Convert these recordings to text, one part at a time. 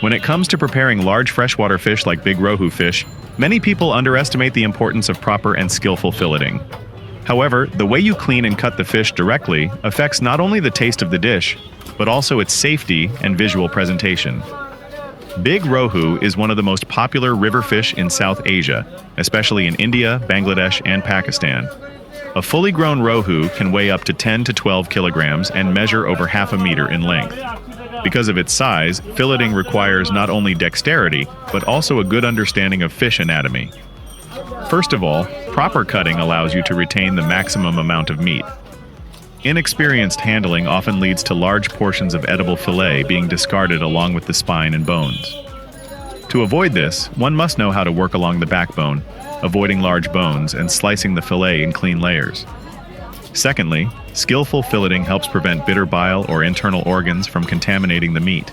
When it comes to preparing large freshwater fish like big Rohu fish, many people underestimate the importance of proper and skillful filleting. However, the way you clean and cut the fish directly affects not only the taste of the dish, but also its safety and visual presentation. Big Rohu is one of the most popular river fish in South Asia, especially in India, Bangladesh, and Pakistan. A fully grown Rohu can weigh up to 10 to 12 kilograms and measure over half a meter in length. Because of its size, filleting requires not only dexterity, but also a good understanding of fish anatomy. First of all, proper cutting allows you to retain the maximum amount of meat. Inexperienced handling often leads to large portions of edible fillet being discarded along with the spine and bones. To avoid this, one must know how to work along the backbone, avoiding large bones and slicing the fillet in clean layers. Secondly, skillful filleting helps prevent bitter bile or internal organs from contaminating the meat.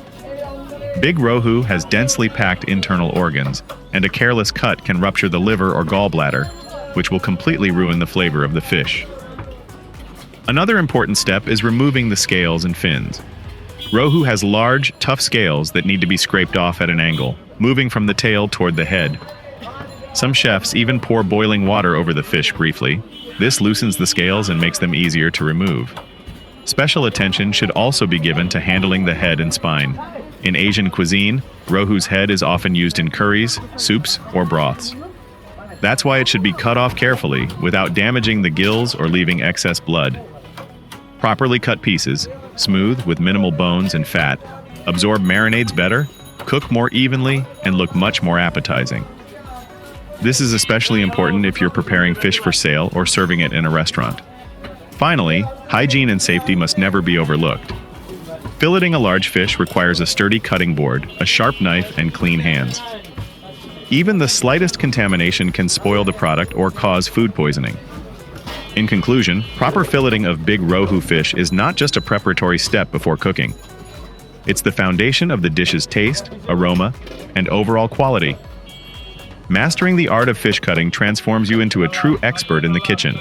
Big Rohu has densely packed internal organs, and a careless cut can rupture the liver or gallbladder, which will completely ruin the flavor of the fish. Another important step is removing the scales and fins. Rohu has large, tough scales that need to be scraped off at an angle, moving from the tail toward the head. Some chefs even pour boiling water over the fish briefly. This loosens the scales and makes them easier to remove. Special attention should also be given to handling the head and spine. In Asian cuisine, Rohu's head is often used in curries, soups, or broths. That's why it should be cut off carefully, without damaging the gills or leaving excess blood. Properly cut pieces, smooth with minimal bones and fat, absorb marinades better, cook more evenly, and look much more appetizing. This is especially important if you're preparing fish for sale or serving it in a restaurant. Finally, hygiene and safety must never be overlooked. Filleting a large fish requires a sturdy cutting board, a sharp knife, and clean hands. Even the slightest contamination can spoil the product or cause food poisoning. In conclusion, proper filleting of big Rohu fish is not just a preparatory step before cooking. It's the foundation of the dish's taste, aroma, and overall quality. Mastering the art of fish cutting transforms you into a true expert in the kitchen.